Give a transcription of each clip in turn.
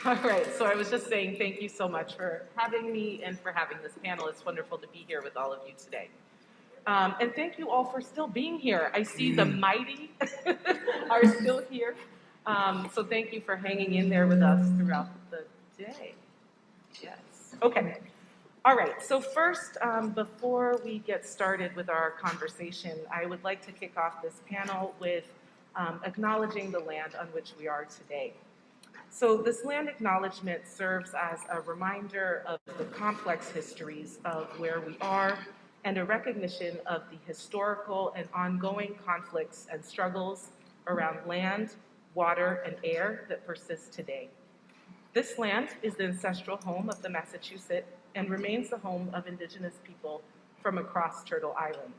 All right, so I was just saying thank you so much for having me and for having this panel. It's wonderful to be here with all of you today. And thank you all for still being here. I see the mighty are still here. So thank you for hanging in there with us throughout the day. Yes. Okay. All right. So first, before we get started with our conversation, I would like to kick off this panel with acknowledging the land on which we are today. So this land acknowledgement serves as a reminder of the complex histories of where we are and a recognition of the historical and ongoing conflicts and struggles around land, water, and air that persist today. This land is the ancestral home of the Massachusetts and remains the home of Indigenous people from across Turtle Island.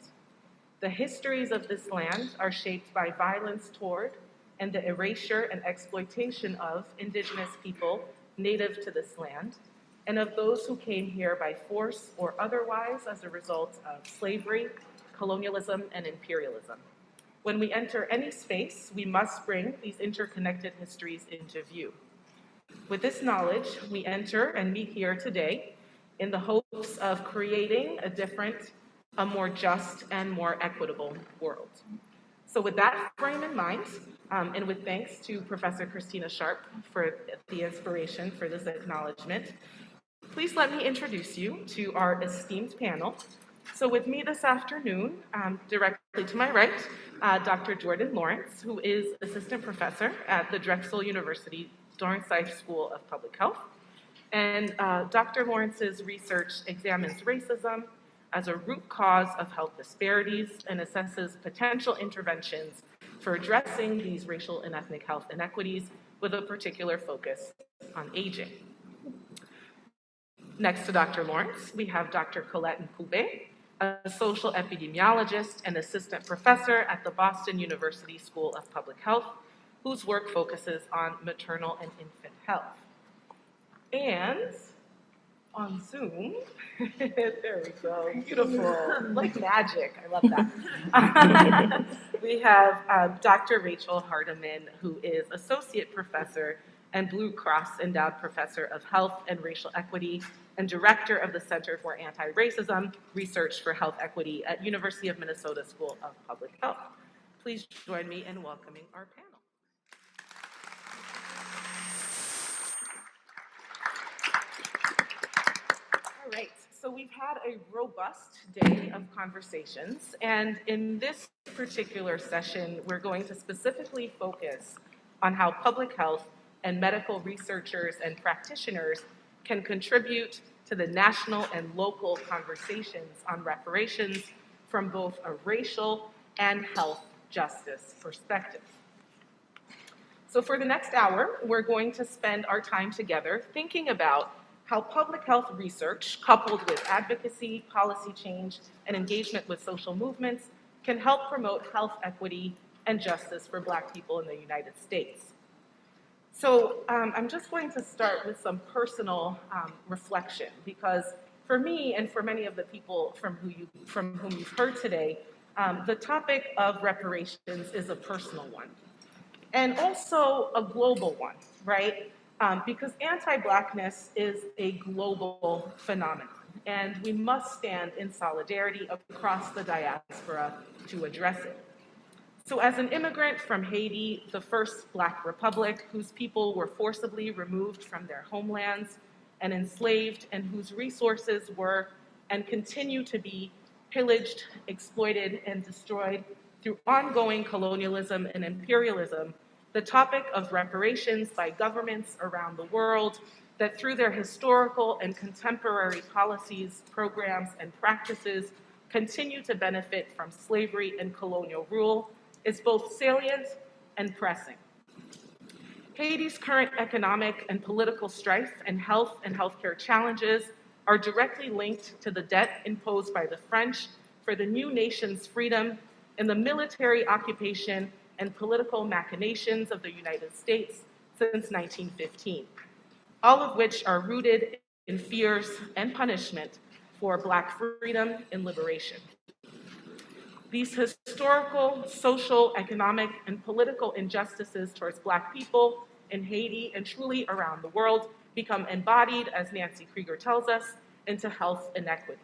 The histories of this land are shaped by violence toward and the erasure and exploitation of Indigenous people native to this land, and of those who came here by force or otherwise as a result of slavery, colonialism, and imperialism. When we enter any space, we must bring these interconnected histories into view. With this knowledge, we enter and meet here today in the hopes of creating a different, a more just, and more equitable world. So with that frame in mind, and with thanks to Professor Christina Sharp for the inspiration for this acknowledgement, please let me introduce you to our esteemed panel. So with me this afternoon, directly to my right, Dr. Jourdyn Lawrence, who is Assistant Professor at the Drexel University Dornsife School of Public Health. And Dr. Lawrence's research examines racism as a root cause of health disparities and assesses potential interventions for addressing these racial and ethnic health inequities with a particular focus on aging. Next to Dr. Lawrence, we have Dr. Colette Ncube, a social epidemiologist and assistant professor at the Boston University School of Public Health, whose work focuses on maternal and infant health. And on Zoom, there we go, beautiful, like magic, I love that. We have Dr. Rachel Hardeman, who is Associate Professor and Blue Cross Endowed Professor of Health and Racial Equity and Director of the Center for Anti-Racism Research for Health Equity at University of Minnesota School of Public Health. Please join me in welcoming our panel. All right, so we've had a robust day of conversations, and in this particular session, we're going to specifically focus on how public health and medical researchers and practitioners can contribute to the national and local conversations on reparations from both a racial and health justice perspective. So for the next hour, we're going to spend our time together thinking about how public health research, coupled with advocacy, policy change, and engagement with social movements, can help promote health equity and justice for Black people in the United States. So I'm just going to start with some personal reflection, because for me and for many of the people from whom you've heard today, the topic of reparations is a personal one, and also a global one, right? Because anti-Blackness is a global phenomenon, and we must stand in solidarity across the diaspora to address it. So as an immigrant from Haiti, the first Black republic, whose people were forcibly removed from their homelands and enslaved, and whose resources were and continue to be pillaged, exploited, and destroyed through ongoing colonialism and imperialism, the topic of reparations by governments around the world that through their historical and contemporary policies, programs, and practices continue to benefit from slavery and colonial rule is both salient and pressing. Haiti's current economic and political strife and healthcare challenges are directly linked to the debt imposed by the French for the new nation's freedom and the military occupation and political machinations of the United States since 1915, all of which are rooted in fears and punishment for Black freedom and liberation. These historical, social, economic, and political injustices towards Black people in Haiti and truly around the world become embodied, as Nancy Krieger tells us, into health inequities.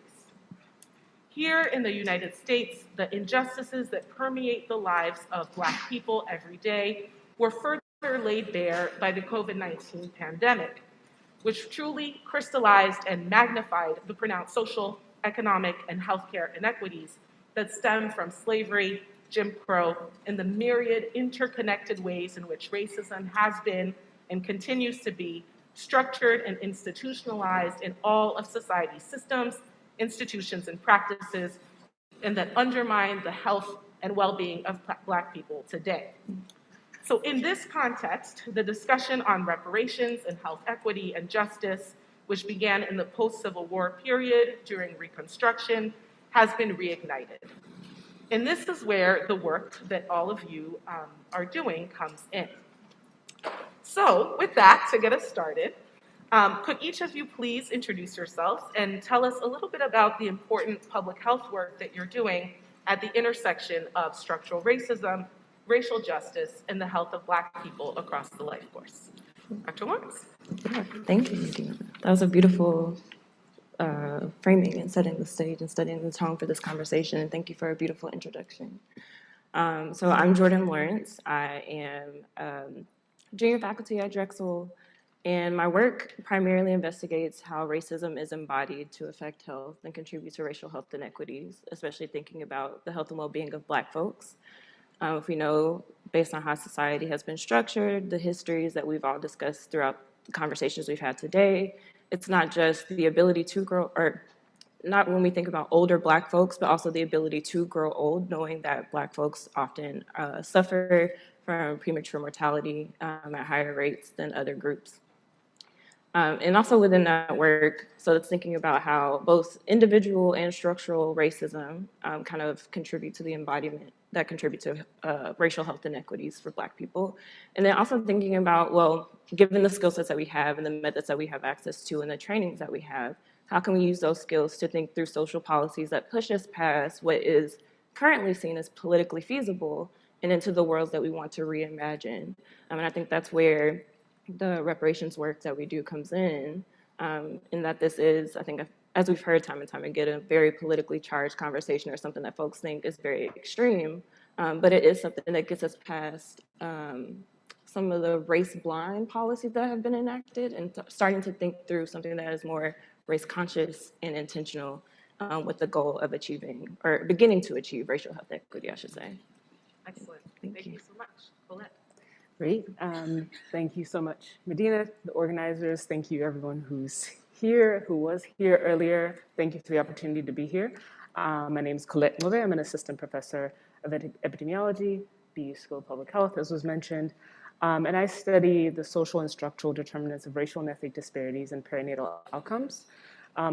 Here in the United States, the injustices that permeate the lives of Black people every day were further laid bare by the COVID-19 pandemic, which truly crystallized and magnified the pronounced social, economic, and healthcare inequities that stem from slavery, Jim Crow, and the myriad interconnected ways in which racism has been and continues to be structured and institutionalized in all of society's systems, institutions, and practices, and that undermine the health and well-being of Black people today. So in this context, the discussion on reparations and health equity and justice, which began in the post-Civil War period during Reconstruction, has been reignited. And this is where the work that all of you are doing comes in. So with that, to get us started, could each of you please introduce yourselves and tell us a little bit about the important public health work that you're doing at the intersection of structural racism, racial justice, and the health of Black people across the life course. Dr. Lawrence. Yeah, thank you, Madina. That was a beautiful framing and setting the stage and setting the tone for this conversation, and thank you for a beautiful introduction. So I'm Jourdyn Lawrence. I am junior faculty at Drexel, and my work primarily investigates how racism is embodied to affect health and contribute to racial health inequities, especially thinking about the health and well-being of Black folks. If we know, based on how society has been structured, the histories that we've all discussed throughout the conversations we've had today, it's not just the ability to grow, or not when we think about older Black folks, but also the ability to grow old, knowing that Black folks often suffer from premature mortality at higher rates than other groups. And also within that work, so it's thinking about how both individual and structural racism kind of contribute to the embodiment that contribute to racial health inequities for Black people. And then also thinking about, well, given the skill sets that we have and the methods that we have access to and the trainings that we have, how can we use those skills to think through social policies that push us past what is currently seen as politically feasible and into the worlds that we want to reimagine? And I think that's where the reparations work that we do comes in that this is, I think, as we've heard time and time again, a very politically charged conversation or something that folks think is very extreme, but it is something that gets us past some of the race-blind policies that have been enacted and starting to think through something that is more race-conscious and intentional with the goal of achieving, or beginning to achieve, racial health equity, I should say. Excellent. Thank you so much. Colette. Great. Thank you so much, Madina, the organizers. Thank you, everyone who's here, who was here earlier. Thank you for the opportunity to be here. My name is Colette. I'm an assistant professor of epidemiology, BU School of Public Health, as was mentioned. And I study the social and structural determinants of racial and ethnic disparities in perinatal outcomes.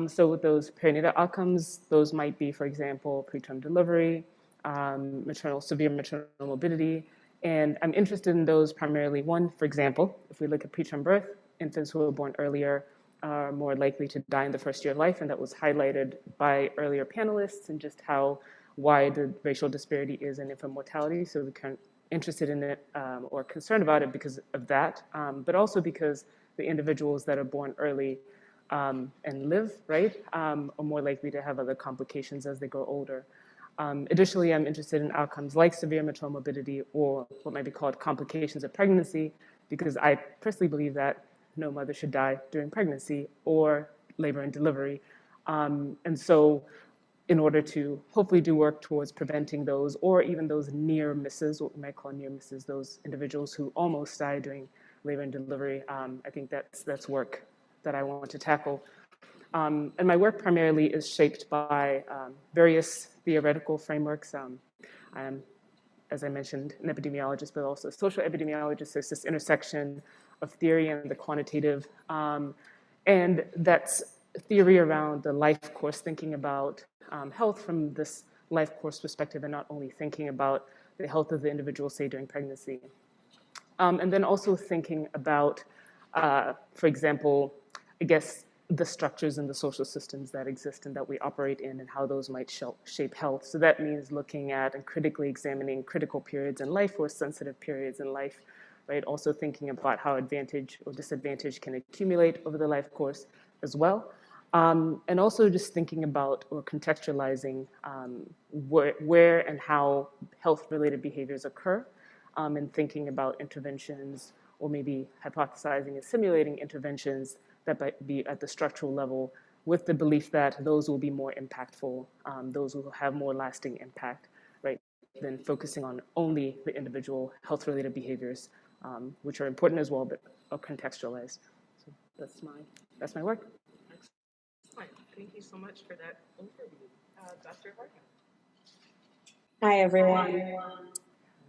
So with those perinatal outcomes, those might be, for example, preterm delivery, severe maternal morbidity. And I'm interested in those primarily. One, for example, if we look at preterm birth, infants who are born earlier are more likely to die in the first year of life, and that was highlighted by earlier panelists and just how wide the racial disparity is in infant mortality. So we're kind of interested in it or concerned about it because of that, but also because the individuals that are born early and live, right, are more likely to have other complications as they grow older. Additionally, I'm interested in outcomes like severe maternal morbidity or what might be called complications of pregnancy, because I personally believe that no mother should die during pregnancy or labor and delivery. And so in order to hopefully do work towards preventing those, or even those near misses, what we might call near misses, those individuals who almost die during labor and delivery, I think that's work that I want to tackle. And my work primarily is shaped by various theoretical frameworks. I'm, as I mentioned, an epidemiologist, but also a social epidemiologist. So it's this intersection of theory and the quantitative. And that's theory around the life course, thinking about health from this life course perspective and not only thinking about the health of the individual, say, during pregnancy. And then also thinking about, for example, I guess, the structures and the social systems that exist and that we operate in and how those might shape health. So that means looking at and critically examining critical periods in life or sensitive periods in life. right? Also thinking about how advantage or disadvantage can accumulate over the life course as well. And also just thinking about or contextualizing where and how health-related behaviors occur, and thinking about interventions or maybe hypothesizing and simulating interventions that might be at the structural level with the belief that those will be more impactful, those will have more lasting impact, right, than focusing on only the individual health-related behaviors, which are important as well, but are contextualized. So that's my work. Excellent. Thank you so much for that overview. Dr. Hardiman. Hi, everyone.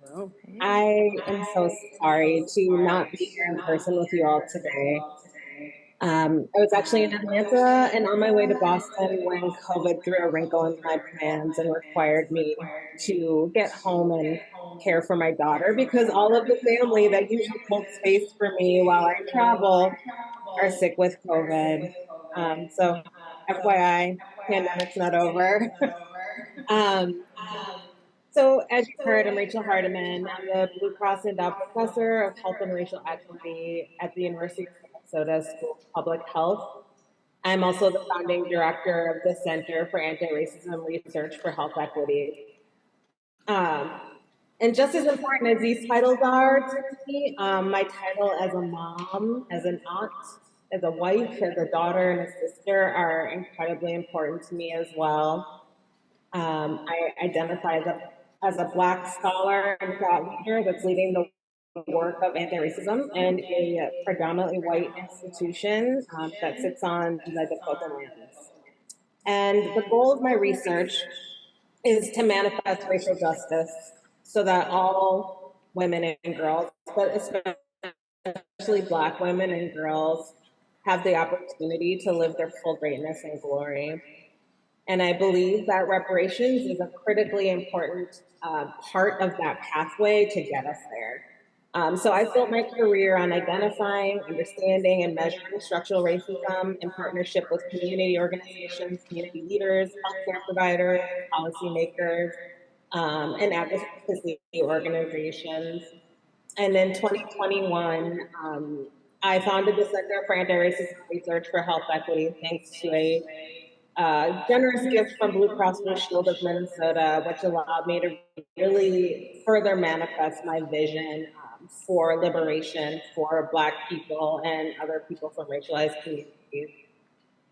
Hello. I am so sorry to not be here in person with you all today. I was actually in Atlanta and on my way to Boston when COVID threw a wrinkle into my plans and required me to get home and care for my daughter because all of the family that usually holds space for me while I travel are sick with COVID. So FYI, pandemic's not over. So as you've heard, I'm Rachel Hardeman. I'm the Blue Cross Endowed Professor of Health and Racial Equity at the University of Minnesota School of Public Health. I'm also the founding director of the Center for Anti-Racism Research for Health Equity. And just as important as these titles are to me, my title as a mom, as an aunt, as a wife, as a daughter, and a sister are incredibly important to me as well. I identify as a Black scholar and thought leader that's leading the work of anti-racism in a predominantly white institution that sits on the Dakota lands. And the goal of my research is to manifest racial justice so that all women and girls, but especially Black women and girls, have the opportunity to live their full greatness and glory. And I believe that reparations is a critically important part of that pathway to get us there. So I've built my career on identifying, understanding, and measuring structural racism in partnership with community organizations, community leaders, healthcare providers, policymakers, and advocacy organizations. And in 2021, I founded the Center for Anti-Racism Research for Health Equity thanks to a generous gift from Blue Cross Blue Shield of Minnesota, which allowed me to really further manifest my vision for liberation for Black people and other people from racialized communities.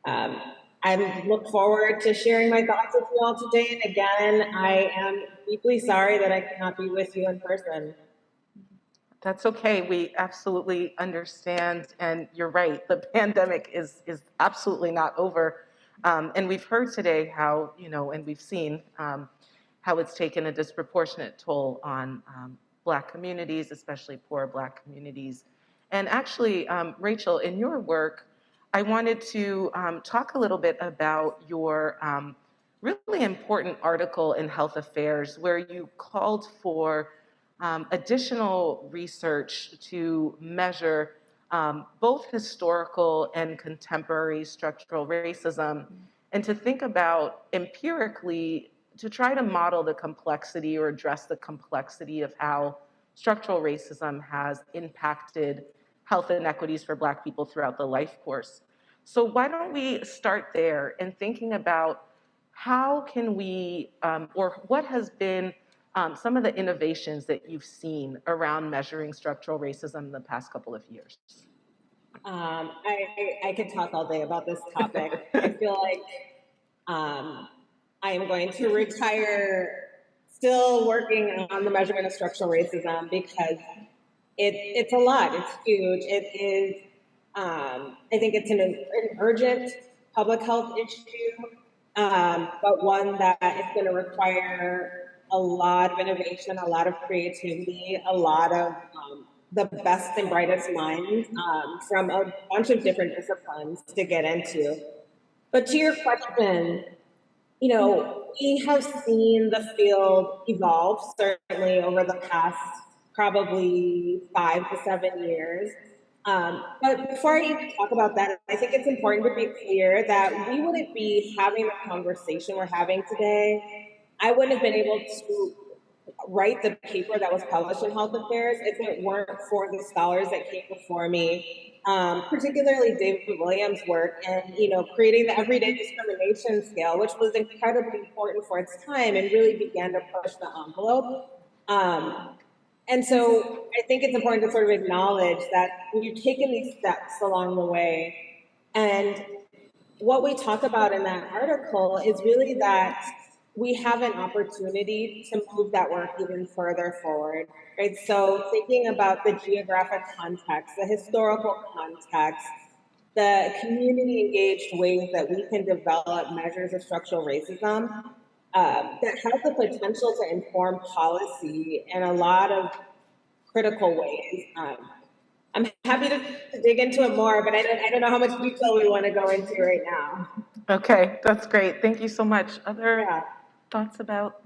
I look forward to sharing my thoughts with you all today. And again, I am deeply sorry that I cannot be with you in person. That's okay. We absolutely understand. And you're right. The pandemic is absolutely not over. And we've heard today how, and we've seen how it's taken a disproportionate toll on Black communities, especially poor Black communities. And actually, Rachel, in your work, I wanted to talk a little bit about your really important article in Health Affairs where you called for additional research to measure both historical and contemporary structural racism, and to think about empirically to try to model the complexity or address the complexity of how structural racism has impacted health inequities for Black people throughout the life course. So why don't we start there in thinking about how can we, or what has been some of the innovations that you've seen around measuring structural racism in the past couple of years? I could talk all day about this topic. I feel like I am going to retire still working on the measurement of structural racism because it's a lot. It's huge. It is, I think it's an urgent public health issue, but one that is going to require a lot of innovation, a lot of creativity, a lot of the best and brightest minds from a bunch of different disciplines to get into. But to your question, we have seen the field evolve certainly over the past probably 5 to 7 years. But before I even talk about that, I think it's important to be clear that we wouldn't be having the conversation we're having today. I wouldn't have been able to write the paper that was published in Health Affairs if it weren't for the scholars that came before me, particularly David Williams' work and, creating the everyday discrimination scale, which was incredibly important for its time and really began to push the envelope. And so I think it's important to sort of acknowledge that we've taken these steps along the way. And what we talk about in that article is really that we have an opportunity to move that work even further forward, right? So thinking about the geographic context, the historical context, the community engaged ways that we can develop measures of structural racism that have the potential to inform policy in a lot of critical ways. I'm happy to dig into it more, but I don't know how much detail we want to go into right now. Okay, that's great. Thank you so much. Other Yeah. thoughts about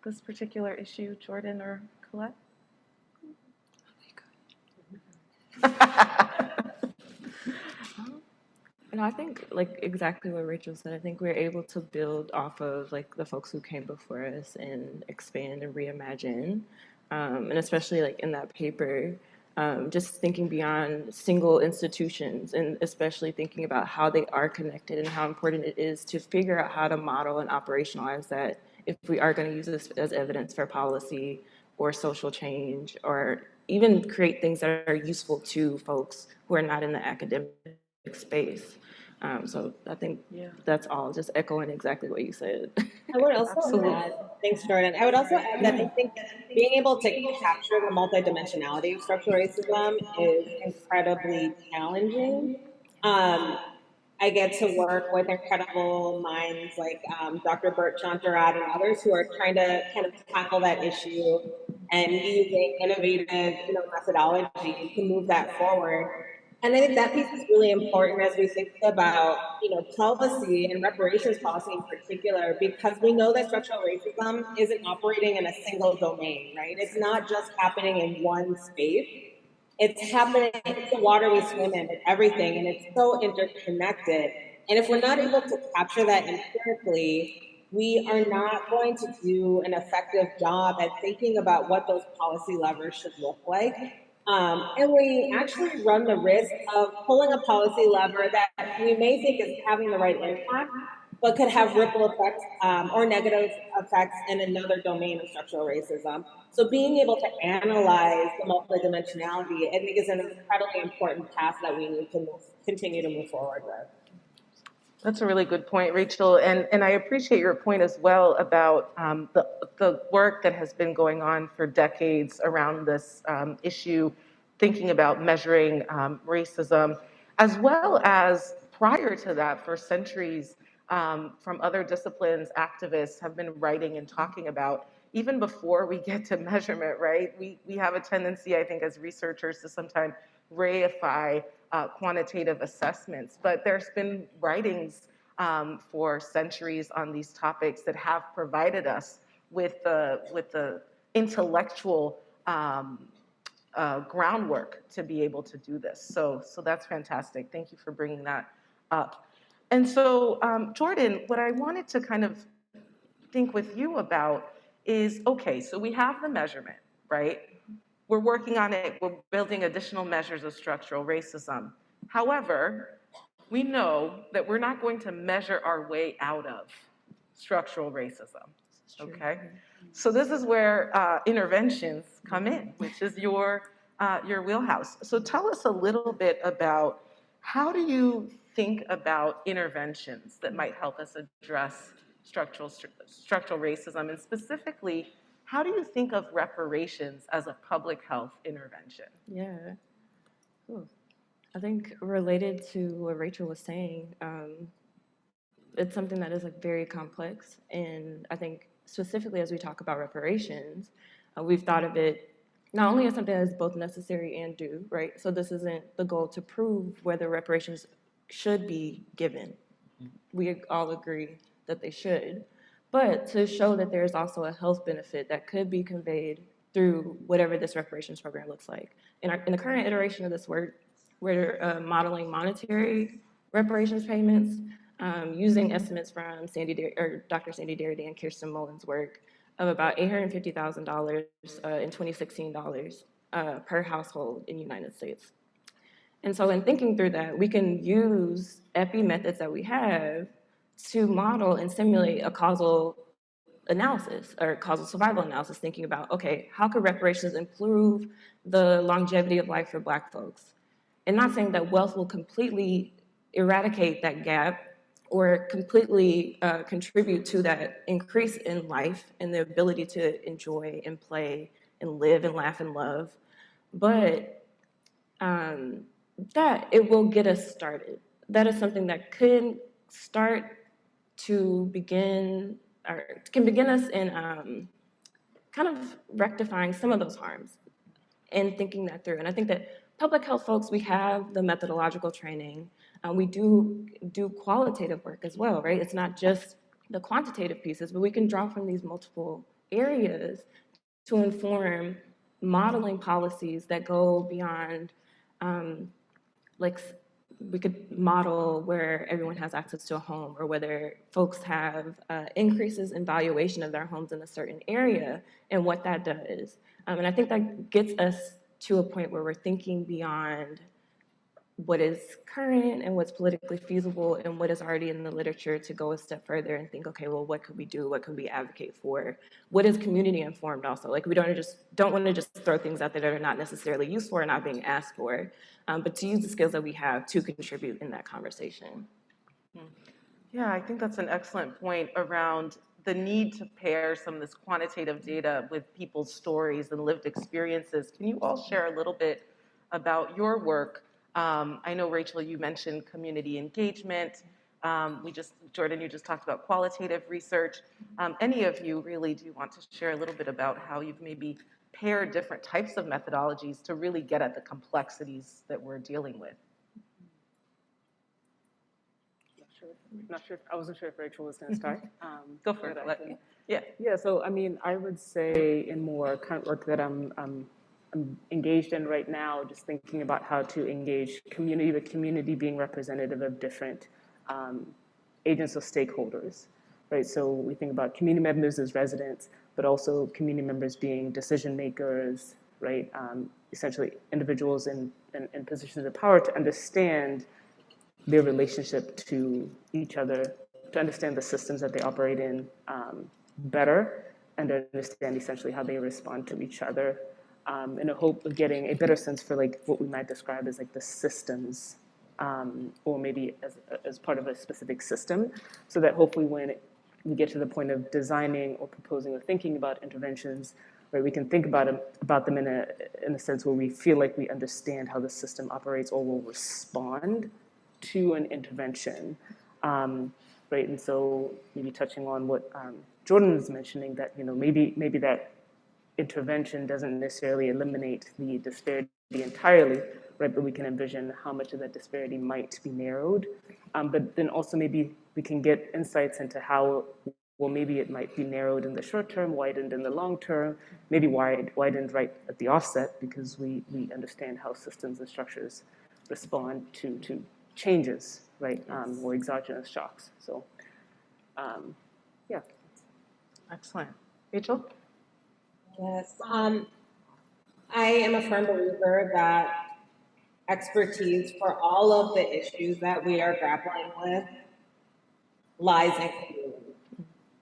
this particular issue, Jourdyn or Colette? And I think like exactly what Rachel said, I think we're able to build off of like the folks who came before us and expand and reimagine. And especially like in that paper, just thinking beyond single institutions and especially thinking about how they are connected and how important it is to figure out how to model and operationalize that if we are going to use this as evidence for policy or social change or even create things that are useful to folks who are not in the academic space. So I think that's all, just echoing exactly what you said. I would also add, thanks, Jourdyn. I would also add that I think being able to capture the multidimensionality of structural racism is incredibly challenging. I get to work with incredible minds like Dr. Bert Chantarad and others who are trying to kind of tackle that issue and using innovative, methodology to move that forward. And I think that piece is really important as we think about, policy and reparations policy in particular, because we know that structural racism isn't operating in a single domain, right? It's not just happening in one space. It's happening, it's the water we swim in, it's everything, and it's so interconnected. And if we're not able to capture that empirically, we are not going to do an effective job at thinking about what those policy levers should look like. And we actually run the risk of pulling a policy lever that we may think is having the right impact, but could have ripple effects or negative effects in another domain of structural racism. So being able to analyze the multidimensionality, I think, is an incredibly important path that we need to continue to move forward with. That's a really good point, Rachel, and I appreciate your point as well about the work that has been going on for decades around this issue, thinking about measuring racism, as well as prior to that, for centuries, from other disciplines, activists have been writing and talking about, even before we get to measurement, right? We have a tendency, I think, as researchers to sometimes reify quantitative assessments, but there's been writings for centuries on these topics that have provided us with the intellectual groundwork to be able to do this. So that's fantastic. Thank you for bringing that up. And so, Jourdyn, what I wanted to kind of think with you about is, okay, so we have the measurement, right? We're working on it, we're building additional measures of structural racism. However, we know that we're not going to measure our way out of structural racism, okay? So this is where interventions come in, which is your wheelhouse. So tell us a little bit about how do you think about interventions that might help us address structural racism, and specifically, how do you think of reparations as a public health intervention? Yeah. Cool. I think related to what Rachel was saying, it's something that is like very complex. And I think specifically as we talk about reparations, we've thought of it not only as something that is both necessary and due, right? So this isn't the goal to prove whether reparations should be given. We all agree that they should, but to show that there is also a health benefit that could be conveyed through whatever this reparations program looks like. In the current iteration of this work, we're modeling monetary reparations payments using estimates from Dr. Sandy Darity and Kirsten Mullen's work of about $850,000 in 2016 dollars per household in the United States. And so in thinking through that, we can use epi methods that we have to model and simulate a causal analysis or causal survival analysis, thinking about, okay, how could reparations improve the longevity of life for Black folks? And not saying that wealth will completely eradicate that gap or completely contribute to that increase in life and the ability to enjoy and play and live and laugh and love, but that it will get us started. That is something that could start to begin, or can begin us in kind of rectifying some of those harms and thinking that through. And I think that public health folks, we have the methodological training. We do qualitative work as well, right? It's not just the quantitative pieces, but we can draw from these multiple areas to inform modeling policies that go beyond, like we could model where everyone has access to a home, or whether folks have increases in valuation of their homes in a certain area and what that does. And I think that gets us to a point where we're thinking beyond what is current and what's politically feasible and what is already in the literature, to go a step further and think, okay, well, what could we do? What could we advocate for? What is community informed also? Like, we don't want to just throw things out there that are not necessarily useful or not being asked for, but to use the skills that we have to contribute in that conversation. Yeah, I think that's an excellent point around the need to pair some of this quantitative data with people's stories and lived experiences. Can you all share a little bit about your work? I know, Rachel, you mentioned community engagement. Jourdyn, you just talked about qualitative research. Any of you really do want to share a little bit about how you've maybe paired different types of methodologies to really get at the complexities that we're dealing with? I wasn't sure if Rachel was going to start. Go for it. Yeah. Yeah. So I mean, I would say in more current work that I'm engaged in right now, just thinking about how to engage community, but community being representative of different agents or stakeholders, right? So we think about community members as residents, but also community members being decision makers, right? Essentially individuals in positions of power to understand their relationship to each other, to understand the systems that they operate in better, and to understand essentially how they respond to each other, in a hope of getting a better sense for like what we might describe as like the systems, or maybe as part of a specific system, so that hopefully when we get to the point of designing or proposing or thinking about interventions, right, we can think about them in a sense where we feel like we understand how the system operates or will respond to an intervention, right? And so maybe touching on what Jourdyn was mentioning, that maybe that intervention doesn't necessarily eliminate the disparity entirely, right? But we can envision how much of that disparity might be narrowed. But then also maybe we can get insights into how, well, maybe it might be narrowed in the short term, widened in the long term, maybe widened right at the offset, because we understand how systems and structures respond to changes, right, or exogenous shocks. So, yeah. Excellent. Rachel? Yes. I am a firm believer that expertise for all of the issues that we are grappling with lies in community.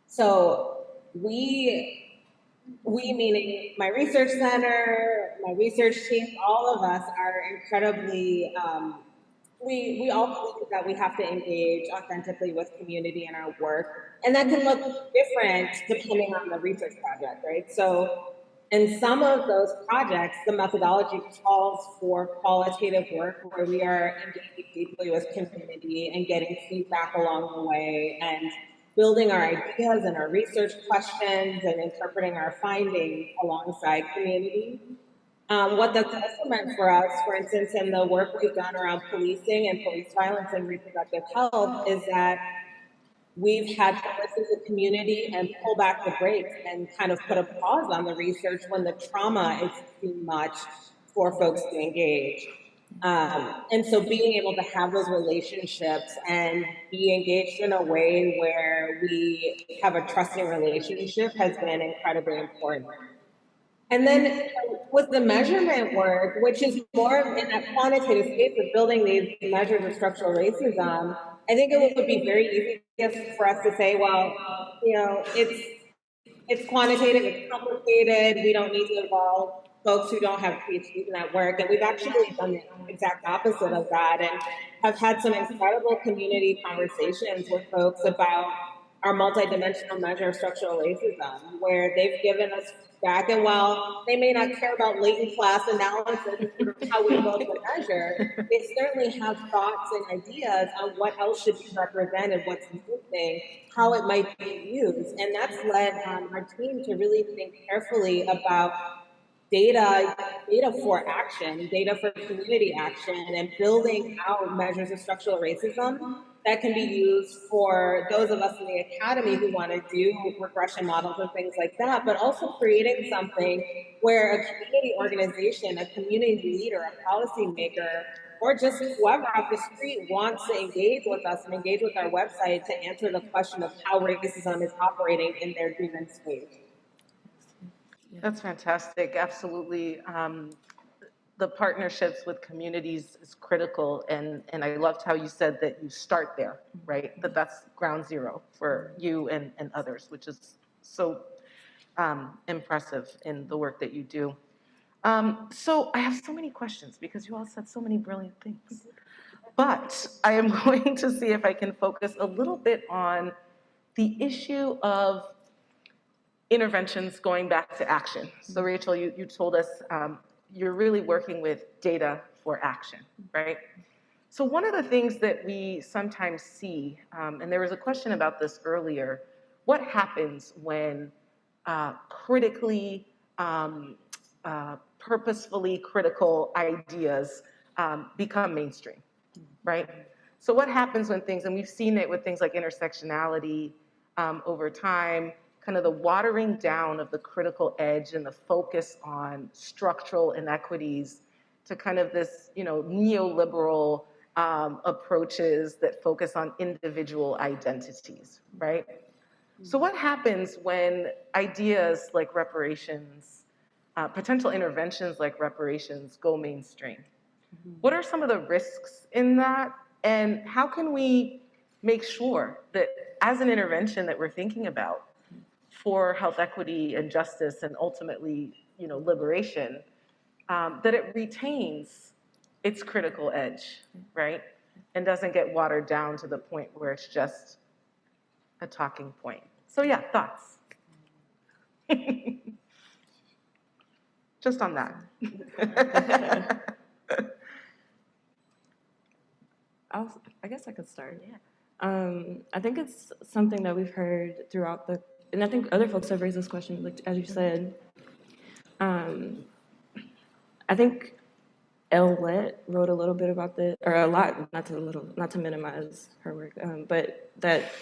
So we meaning my research center, my research team, all of us are incredibly, we all believe that we have to engage authentically with community in our work. And that can look different depending on the research project, right? So in some of those projects, the methodology calls for qualitative work where we are engaging deeply with community and getting feedback along the way and building our ideas and our research questions and interpreting our findings alongside community. What that's also meant for us, for instance, in the work we've done around policing and police violence and reproductive health, is that we've had to listen to community and pull back the brakes and kind of put a pause on the research when the trauma is too much for folks to engage. And so being able to have those relationships and be engaged in a way where we have a trusting relationship has been incredibly important. And then with the measurement work, which is more in that quantitative space of building these measures of structural racism, I think it would be very easy for us to say, well, it's quantitative, it's complicated, we don't need to involve folks who don't have PhDs in that work. And we've actually done the exact opposite of that and have had some incredible community conversations with folks about our multidimensional measure of structural racism, where they've given us feedback. And while they may not care about latent class analysis and how we build the measure, they certainly have thoughts and ideas on what else should be represented, what's missing, how it might be used. And that's led our team to really think carefully about data for action, data for community action, and building out measures of structural racism that can be used for those of us in the academy who want to do regression models and things like that, but also creating something where a community organization, a community leader, a policymaker, or just whoever off the street wants to engage with us and engage with our website to answer the question of how racism is operating in their given space. That's fantastic, absolutely. The partnerships with communities is critical, and I loved how you said that you start there, right? That's ground zero for you and others, which is so impressive in the work that you do. So I have so many questions because you all said so many brilliant things. But I am going to see if I can focus a little bit on the issue of interventions going back to action. So Rachel, you told us you're really working with data for action, right? So one of the things that we sometimes see, and there was a question about this earlier, what happens when critically, purposefully critical ideas become mainstream, right? So what happens when things, and we've seen it with things like intersectionality over time, kind of the watering down of the critical edge and the focus on structural inequities to kind of this, neoliberal approaches that focus on individual identities, right? So what happens when ideas like reparations, potential interventions like reparations go mainstream? What are some of the risks in that? And how can we make sure that as an intervention that we're thinking about for health equity and justice and ultimately, liberation, that it retains its critical edge, right? And doesn't get watered down to the point where it's just a talking point. So yeah, thoughts? Just on that. I guess I could start. Yeah. I think it's something that we've heard throughout and I think other folks have raised this question, like as you said. I think Collette wrote a little bit about this, or a lot, not to minimize her work, but that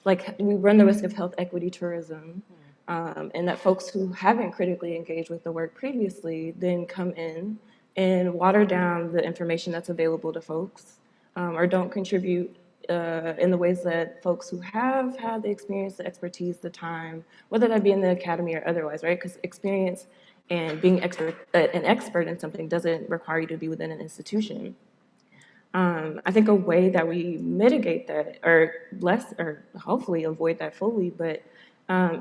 like we run the risk of health equity tourism, and that folks who haven't critically engaged with the work previously then come in and water down the information that's available to folks, or don't contribute in the ways that folks who have had the experience, the expertise, the time, whether that be in the academy or otherwise, right? Because experience and being an expert in something doesn't require you to be within an institution. I think a way that we mitigate that, or hopefully avoid that fully, but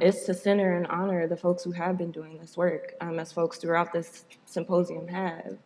is to center and honor the folks who have been doing this work, as folks throughout this symposium have.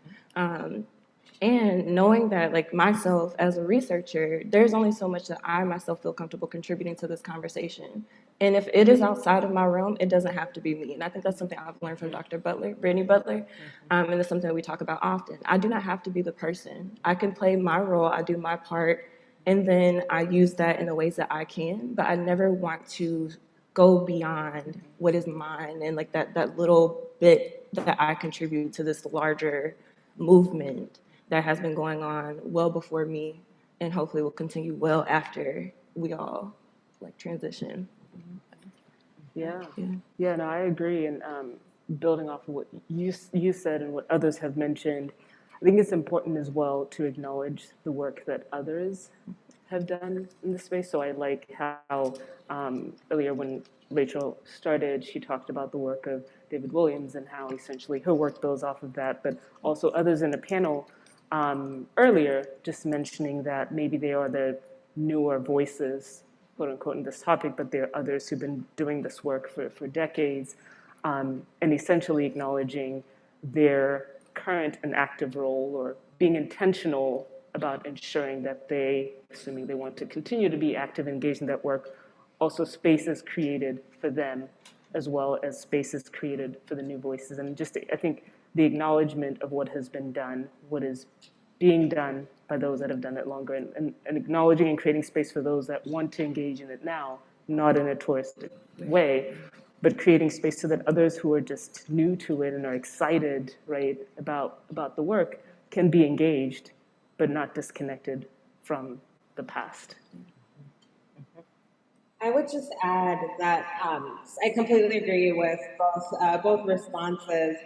And knowing that, like myself as a researcher, there's only so much that I myself feel comfortable contributing to this conversation. And if it is outside of my realm, it doesn't have to be me. And I think that's something I've learned from Dr. Brittany Butler, and it's something that we talk about often. I do not have to be the person. I can play my role, I do my part, and then I use that in the ways that I can, but I never want to go beyond what is mine and like that little bit that I contribute to this larger movement that has been going on well before me and hopefully will continue well after we all like transition. Yeah, no, I agree. And building off of what you said and what others have mentioned, I think it's important as well to acknowledge the work that others have done in the space. So I like how earlier when Rachel started, she talked about the work of David Williams and how essentially her work builds off of that, but also others in the panel earlier just mentioning that maybe they are the newer voices, quote unquote, in this topic, but there are others who've been doing this work for decades, and essentially acknowledging their current and active role or being intentional about ensuring that they, assuming they want to continue to be active and engaged in that work, also spaces created for them as well as spaces created for the new voices. And just, I think, the acknowledgement of what has been done, what is being done by those that have done it longer, and acknowledging and creating space for those that want to engage in it now, not in a touristic way, but creating space so that others who are just new to it and are excited, right, about the work can be engaged, but not disconnected from the past. I would just add that I completely agree with both responses.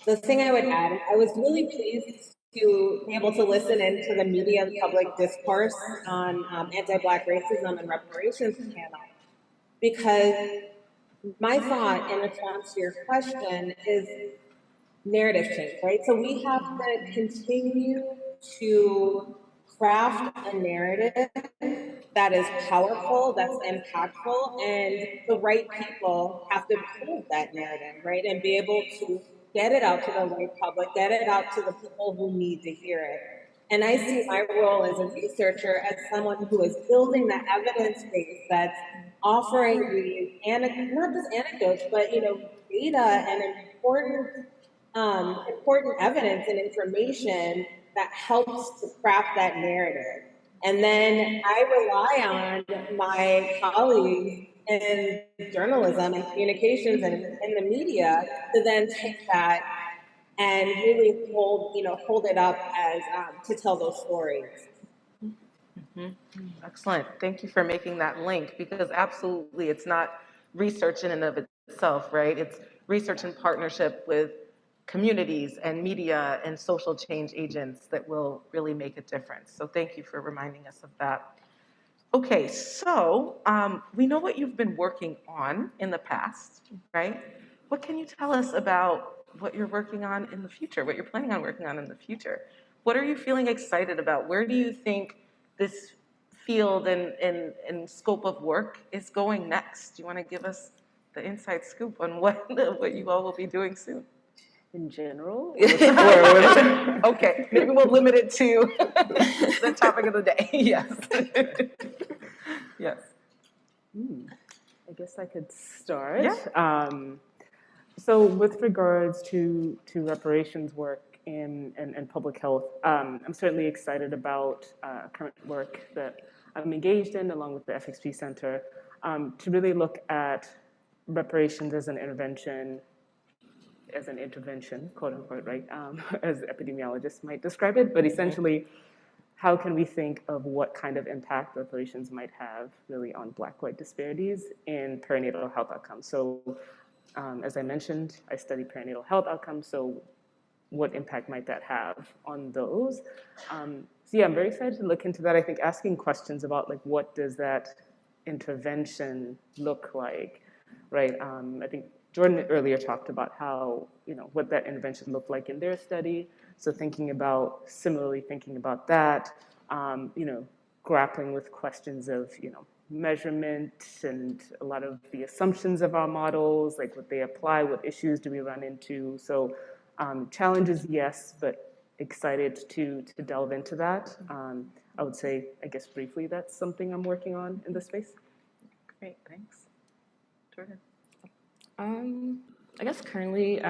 The thing I would add, I was really pleased to be able to listen into the media and public discourse on anti-Black racism and reparations panel, because my thought in response to your question is narrative change, right? So we have to continue to craft a narrative that is powerful, that's impactful, and the right people have to hold that narrative, right? And be able to get it out to the right public, get it out to the people who need to hear it. And I see my role as a researcher as someone who is building the evidence base that's offering these, not just anecdotes, but data and important evidence and information that helps to craft that narrative. And then I rely on my colleagues in journalism and communications and in the media to then take that and really hold it up as to tell those stories. Excellent. Thank you for making that link, because absolutely it's not research in and of itself, right? It's research in partnership with communities and media and social change agents that will really make a difference. So thank you for reminding us of that. Okay, so we know what you've been working on in the past, right? What can you tell us about what you're working on in the future, what you're planning on working on in the future? What are you feeling excited about? Where do you think this field and scope of work is going next? Do you want to give us the inside scoop on what you all will be doing soon? In general? Okay, maybe we'll limit it to the topic of the day. Yes. Yes. I guess I could start. Yeah. So with regards to reparations work and public health, I'm certainly excited about current work that I'm engaged in along with the FXB Center to really look at reparations as an intervention, quote unquote, right, as epidemiologists might describe it, but essentially, how can we think of what kind of impact reparations might have really on Black-white disparities in perinatal health outcomes? So as I mentioned, I study perinatal health outcomes, so what impact might that have on those? So yeah, I'm very excited to look into that. I think asking questions about like, what does that intervention look like, right? I think Jourdyn earlier talked about how, what that intervention looked like in their study. So similarly thinking about that, grappling with questions of, measurement and a lot of the assumptions of our models, like what they apply, what issues do we run into. So challenges, yes, but excited to delve into that. I would say, I guess briefly, that's something I'm working on in this space. Great, thanks. Jourdyn. I guess currently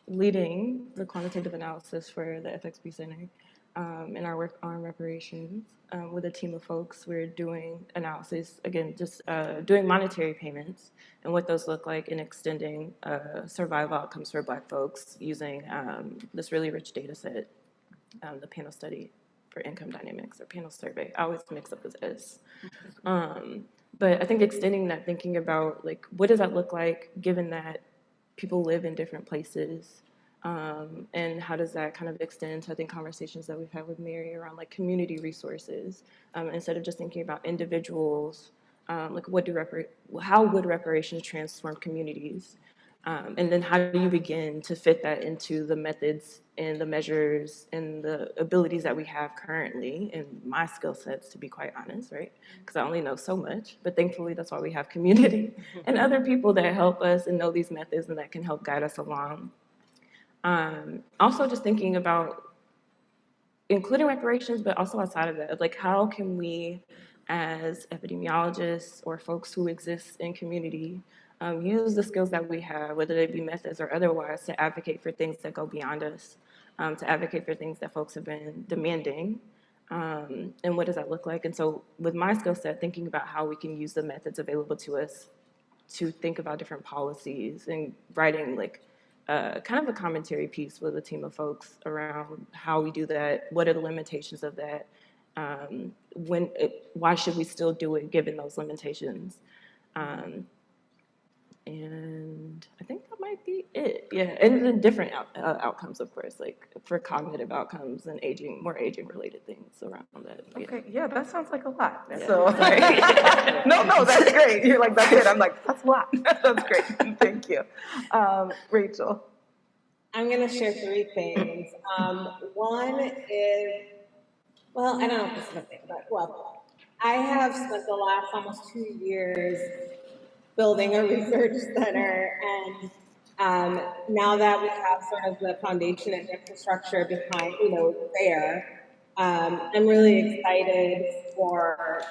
leading the quantitative analysis for the FXB Center in our work on reparations with a team of folks. We're doing analysis, again, just doing monetary payments and what those look like in extending survival outcomes for Black folks using this really rich data set, the panel study for income dynamics or panel survey. I always mix up with this. But I think extending that, thinking about like, what does that look like given that people live in different places, And how does that kind of extend to, I think, conversations that we've had with Mary around like community resources, instead of just thinking about individuals, like how would reparations transform communities? And then how do you begin to fit that into the methods and the measures and the abilities that we have currently in my skill sets, to be quite honest, right? Because I only know so much, but thankfully that's why we have community and other people that help us and know these methods and that can help guide us along. Also just thinking about including reparations, but also outside of that, like how can we as epidemiologists or folks who exist in community use the skills that we have, whether they be methods or otherwise, to advocate for things that go beyond us, to advocate for things that folks have been demanding, and what does that look like? And so with my skill set, thinking about how we can use the methods available to us to think about different policies and writing like kind of a commentary piece with a team of folks around how we do that, what are the limitations of that, why should we still do it given those limitations? And I think that might be it. Yeah, and then different outcomes, of course, like for cognitive outcomes and more aging-related things around that. Okay, yeah, that sounds like a lot. Yeah. So, no, that's great. You're like, that's it. I'm like, that's a lot. That's great. Thank you. Rachel. I'm going to share 3 things. One is, well, I don't know if this is a thing, but, well, I have spent the last almost 2 years building a research center, and now that we have sort of the foundation and infrastructure behind, there, I'm really excited for,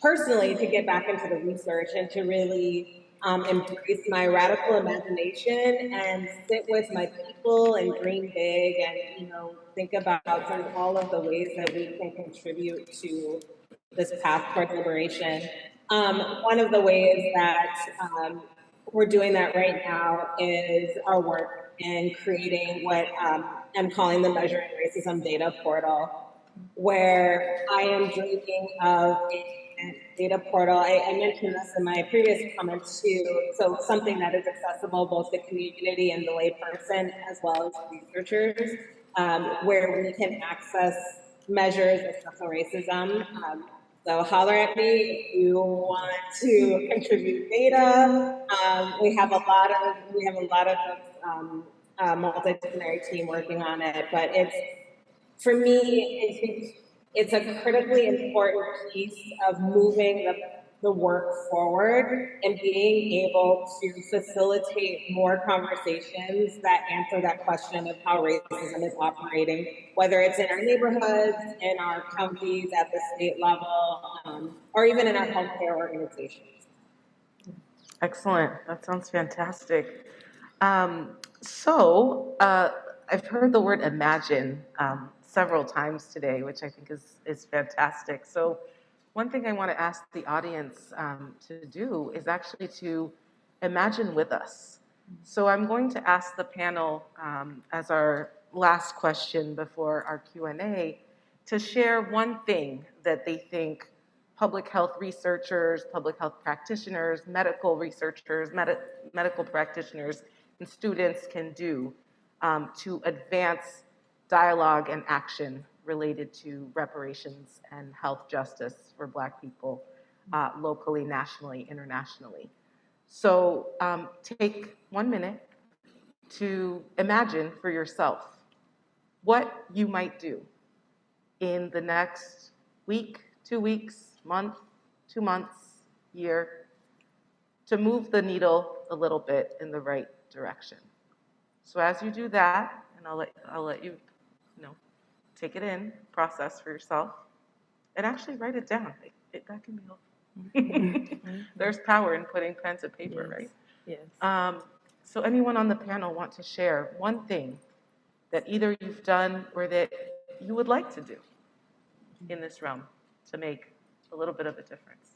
personally, to get back into the research and to really embrace my radical imagination and sit with my people and dream big and, think about sort of all of the ways that we can contribute to this path towards liberation. One of the ways that we're doing that right now is our work in creating what I'm calling the Measuring Racism Data Portal, where I am dreaming of a data portal. I mentioned this in my previous comments too. So something that is accessible both to community and the layperson as well as researchers, where we can access measures of structural racism. So holler at me if you want to contribute data. We have a lot of multidisciplinary team working on it, but for me, I think it's a critically important piece of moving the work forward and being able to facilitate more conversations that answer that question of how racism is operating, whether it's in our neighborhoods, in our counties, at the state level, or even in our healthcare organizations. Excellent. That sounds fantastic. So I've heard the word imagine several times today, which I think is fantastic. So one thing I want to ask the audience to do is actually to imagine with us. So I'm going to ask the panel as our last question before our Q&A to share one thing that they think public health researchers, public health practitioners, medical researchers, medical practitioners, and students can do to advance dialogue and action related to reparations and health justice for Black people locally, nationally, internationally. So take 1 minute to imagine for yourself what you might do in the next week, 2 weeks, month, 2 months, year, to move the needle a little bit in the right direction. So as you do that, and I'll let you, take it in, process for yourself, and actually write it down. That can be helpful. There's power in putting pen to paper, Yes. right? Yes. So anyone on the panel want to share one thing that either you've done or that you would like to do in this realm to make a little bit of a difference?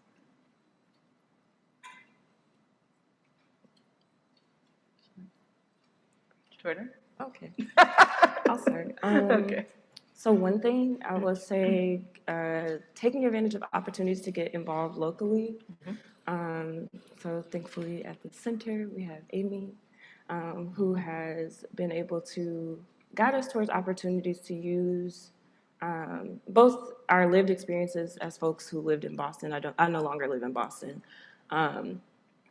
Jourdyn? Okay. I'll start. Okay. So one thing I would say, taking advantage of opportunities to get involved locally. So thankfully at the center we have Amy, who has been able to guide us towards opportunities to use both our lived experiences as folks who lived in Boston. I no longer live in Boston.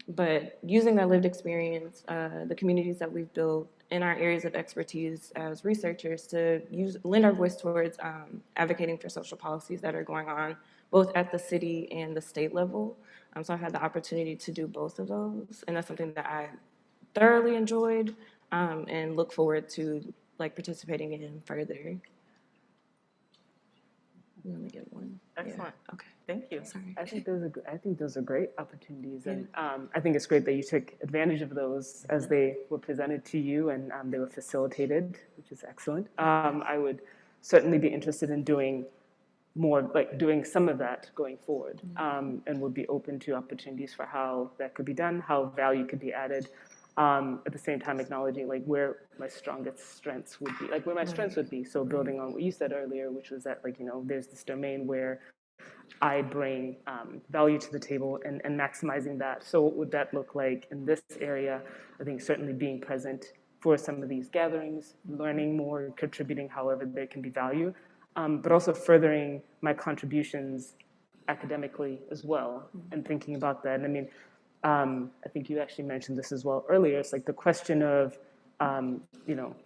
But using that lived experience, the communities that we've built in our areas of expertise as researchers to lend our voice towards advocating for social policies that are going on both at the city and the state level. So I've had the opportunity to do both of those, and that's something that I thoroughly enjoyed and look forward to participating in further. You only get one. Excellent. Yeah. Okay. Thank you. Sorry. I think those are great opportunities, and I think it's great that you took advantage of those as they were presented to you and they were facilitated, which is excellent. I would certainly be interested in doing more, doing some of that going forward, and would be open to opportunities for how that could be done, how value could be added. At the same time, acknowledging where my strongest strengths would be, where my strengths would be. So building on what you said earlier, which was that there's this domain where I bring value to the table and maximizing that. So what would that look like in this area? I think certainly being present for some of these gatherings, learning more, contributing however there can be value, but also furthering my contributions academically as well, and thinking about that. And I mean, I think you actually mentioned this as well earlier. It's the question of,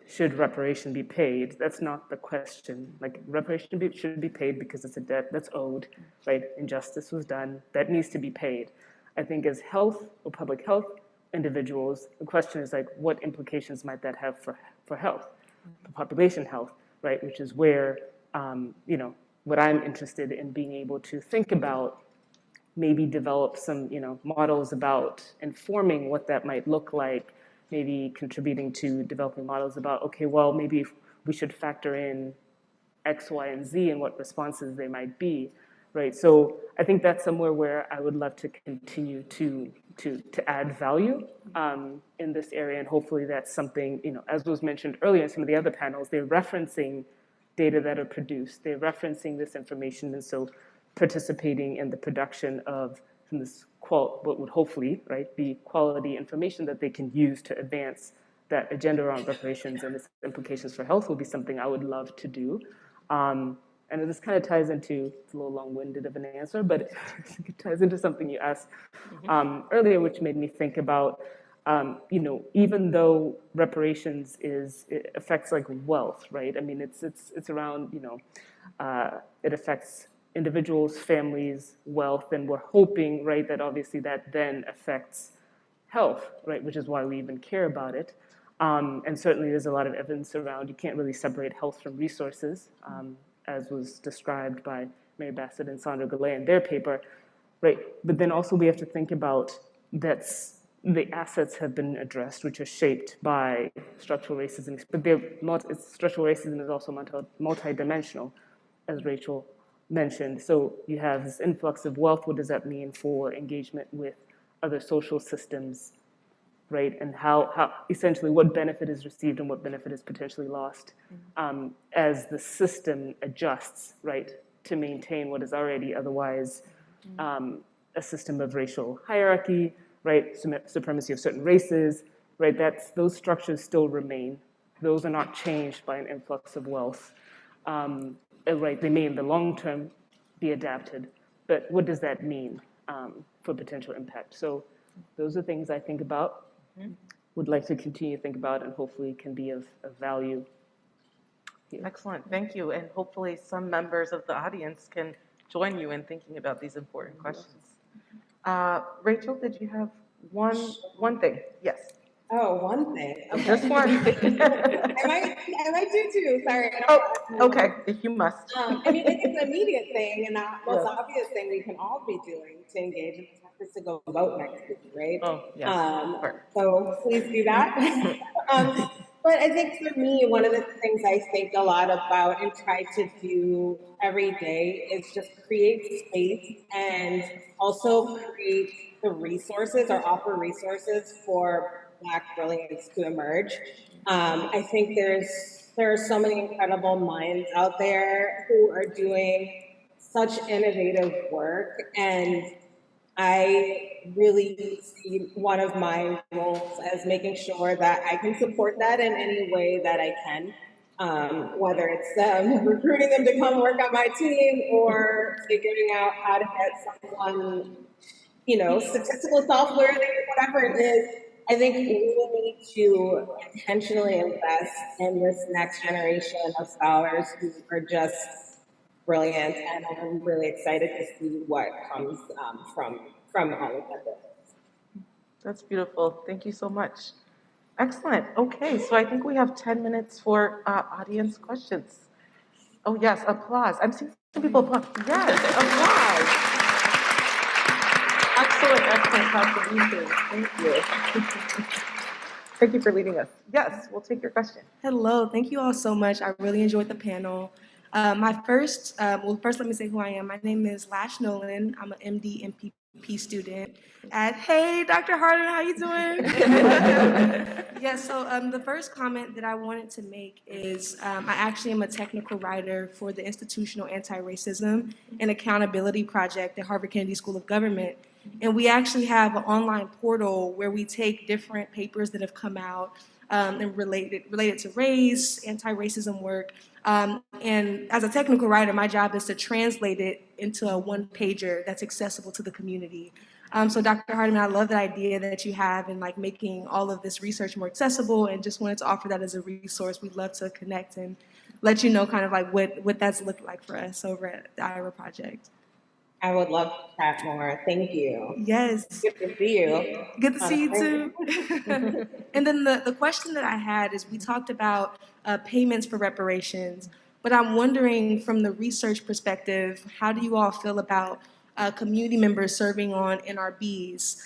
should reparation be paid? That's not the question. Reparation should be paid because it's a debt that's owed, right? Injustice was done, that needs to be paid. I think as health or public health individuals, the question is what implications might that have for health, for population health, right? Which is where, what I'm interested in being able to think about, maybe develop some, models about informing what that might look like, maybe contributing to developing models about, okay, well, maybe we should factor in X, Y, and Z and what responses they might be, right? So I think that's somewhere where I would love to continue to add value in this area, and hopefully that's something, as was mentioned earlier in some of the other panels, they're referencing data that are produced, they're referencing this information, and so participating in the production of this what would hopefully, right, be quality information that they can use to advance that agenda around reparations and its implications for health will be something I would love to do. And this kind of ties into, it's a little long-winded of an answer, but it ties into something you asked earlier, which made me think about, even though reparations it affects wealth, right? I mean, it's around, it affects individuals, families, wealth, and we're hoping, right, that obviously that then affects health, right, which is why we even care about it. And certainly there's a lot of evidence around you can't really separate health from resources, as was described by Mary Bassett and Sandra Goulet in their paper, right? But then also we have to think about that the assets have been addressed, which are shaped by structural racism, but structural racism is also multidimensional, as Rachel mentioned. So you have this influx of wealth. What does that mean for engagement with other social systems, right? And how essentially what benefit is received and what benefit is potentially lost as the system adjusts, right, to maintain what is already otherwise a system of racial hierarchy, right, supremacy of certain races, right? Those structures still remain. Those are not changed by an influx of wealth. Right, they may in the long term be adapted, but what does that mean for potential impact? So those are things I think about, would like to continue to think about, and hopefully can be of value here. Excellent, thank you. And hopefully some members of the audience can join you in thinking about these important questions. Rachel, did you have one thing? Yes. Oh, one thing. Okay. Just one. I might do two. Sorry. Okay, if you must. I mean, I think the immediate thing and the most obvious thing we can all be doing to engage in this is to go vote next week, right? Oh, yes. So please do that. But I think for me, one of the things I think a lot about and try to do every day is just create space and also create the resources or offer resources for Black brilliance to emerge. I think there are so many incredible minds out there who are doing such innovative work, and I really see one of my roles as making sure that I can support that in any way that I can, whether it's recruiting them to come work on my team or figuring out how to get someone, statistical software, whatever it is. I think we need to intentionally invest in this next generation of scholars who are just brilliant, and I'm really excited to see what comes from all of that. That's beautiful. Thank you so much. Excellent. Okay, so I think we have 10 minutes for audience questions. Oh, yes, applause. I'm seeing some people applaud. Yes, applause. Excellent, excellent contribution. Thank you. Thank you for leading us. Yes, we'll take your question. Hello, thank you all so much. I really enjoyed the panel. First let me say who I am. My name is Lash Nolan. I'm an MD MPP student hey, Dr. Hardiman, how you doing? The first comment that I wanted to make is I actually am a technical writer for the Institutional Anti-Racism and Accountability Project at Harvard Kennedy School of Government. And we actually have an online portal where we take different papers that have come out and related to race, anti-racism work. And as a technical writer, my job is to translate it into a one-pager that's accessible to the community. So Dr. Hardiman, I love the idea that you have in making all of this research more accessible, and just wanted to offer that as a resource. We'd love to connect and let you know what that's looked like for us over at the IRA Project. I would love to chat more. Thank you. Yes. Good to see you. Good to see you too. And then the question that I had is, we talked about payments for reparations, but I'm wondering from the research perspective, how do you all feel about community members serving on NRBs?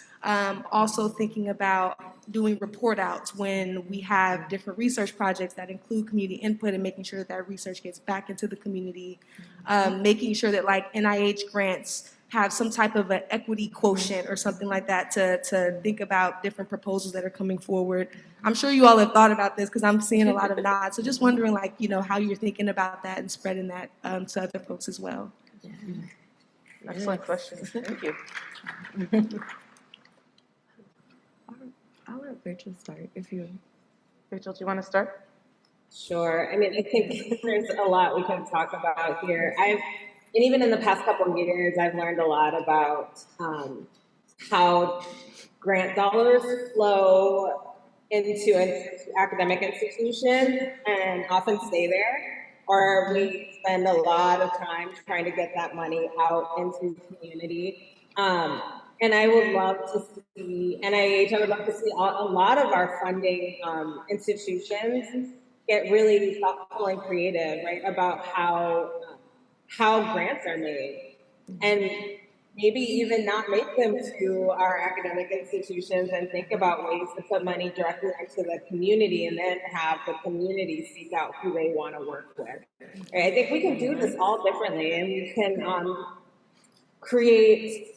Also thinking about doing report outs when we have different research projects that include community input, and making sure that research gets back into the community, making sure that NIH grants have some type of an equity quotient or something like that to think about different proposals that are coming forward. I'm sure you all have thought about this because I'm seeing a lot of nods. So just wondering how you're thinking about that and spreading that to other folks as well. Yeah. Excellent question. Thank you. I'll let Rachel start if you. Rachel, do you want to start? Sure. I mean, I think there's a lot we can talk about here. And even in the past couple of years, I've learned a lot about how grant dollars flow into academic institutions and often stay there, or we spend a lot of time trying to get that money out into the community. And I would love to see NIH, I would love to see a lot of our funding institutions get really thoughtful and creative, right, about how grants are made, and maybe even not make them to our academic institutions, and think about ways to put money directly into the community, and then have the community seek out who they want to work with. Right? I think we can do this all differently, and we can create,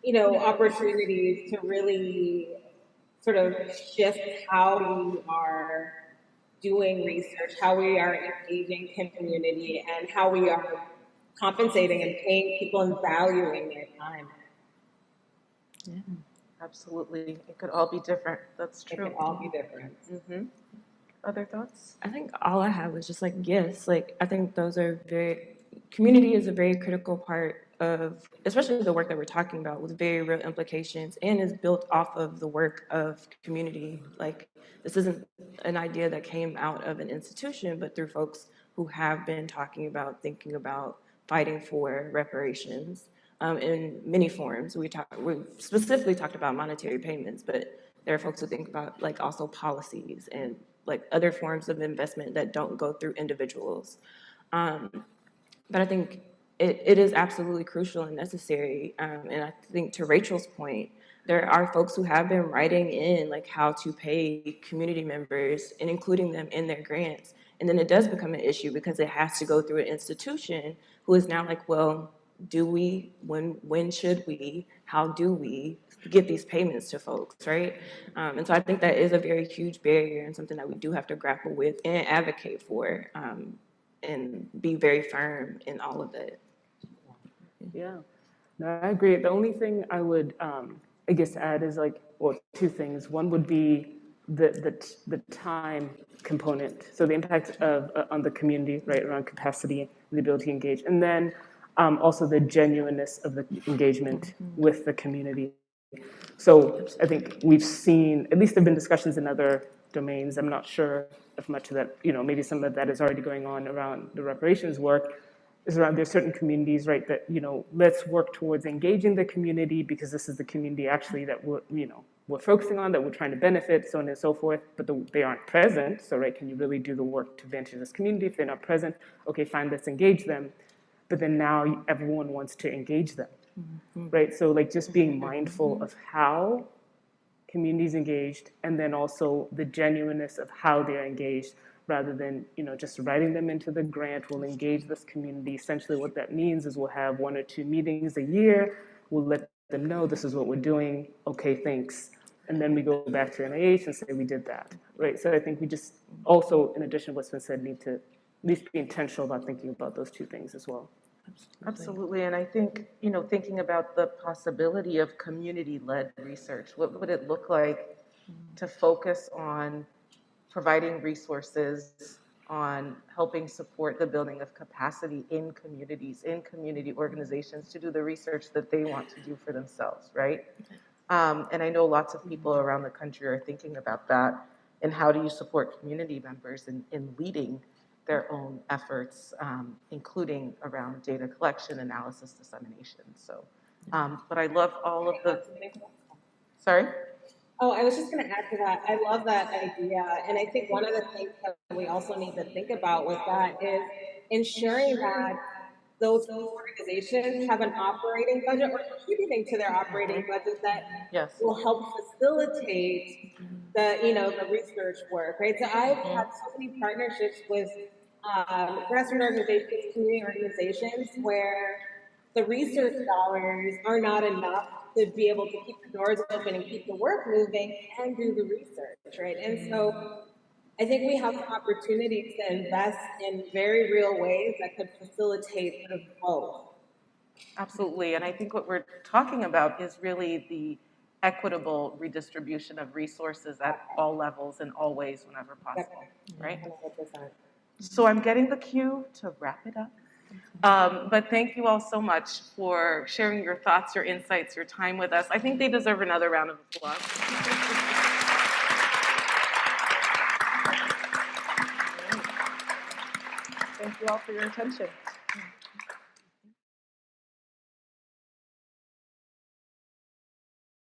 opportunities to really sort of shift how we are doing research, how we are engaging community, and how we are compensating and paying people and valuing their time. Yeah, absolutely. It could all be different. That's true. It could all be different. Mm-hmm. Other thoughts? I think all I have was just yes. I think those are community is a very critical part of, especially the work that we're talking about, with very real implications, and is built off of the work of community. This isn't an idea that came out of an institution, but through folks who have been thinking about fighting for reparations in many forms. We specifically talked about monetary payments, but there are folks who think about also policies and other forms of investment that don't go through individuals. But I think it is absolutely crucial and necessary. And I think to Rachel's point, there are folks who have been writing in how to pay community members and including them in their grants. And then it does become an issue because it has to go through an institution who is now well, do we, when should we, how do we get these payments to folks, right? And so I think that is a very huge barrier and something that we do have to grapple with and advocate for, and be very firm in all of it. Yeah. No, I agree. The only thing I would, I guess, add is like, well, two things. One would be the time component, so the impact of on the community, right, around capacity, the ability to engage, and then also the genuineness of the engagement with the community. So I think we've seen, at least there've been discussions in other domains. I'm not sure if much of that, maybe some of that is already going on around the reparations work, is around there's certain communities, right, that, let's work towards engaging the community because this is the community actually that we're focusing on, that we're trying to benefit, so on and so forth, but they aren't present. So, right, can you really do the work to advantage this community if they're not present? Okay, fine, let's engage them. But then now everyone wants to engage them, right? So like just being mindful of how communities engaged, and then also the genuineness of how they're engaged, rather than just writing them into the grant. We'll engage this community. Essentially what that means is we'll have 1 or 2 meetings a year. We'll let them know this is what we're doing. Okay, thanks. And then we go back to NIH and say we did that, right? So I think we just also, in addition to what's been said, need to at least be intentional about thinking about those two things as well. Absolutely, and I think, thinking about the possibility of community-led research, what would it look like to focus on providing resources, on helping support the building of capacity in communities, in community organizations to do the research that they want to do for themselves, right? And I know lots of people around the country are thinking about that, and how do you support community members in leading their own efforts, including around data collection, analysis, dissemination. So, but I love all of the, sorry? Oh, I was just going to add to that. I love that idea. And I think one of the things that we also need to think about with that is ensuring that those organizations have an operating budget or contributing to their operating budget that will help facilitate the research work, right? So I've had so many partnerships with grassroots organizations, community organizations, where the research dollars are not enough to be able to keep the doors open and keep the work moving and do the research, right? And so I think we have some opportunities to invest in very real ways that could facilitate sort of both. Absolutely, and I think what we're talking about is really the equitable redistribution of resources at all levels and all ways whenever possible, right? 100%. So I'm getting the cue to wrap it up. But thank you all so much for sharing your thoughts, your insights, your time with us. I think they deserve another round of applause. Thank you all for your attention.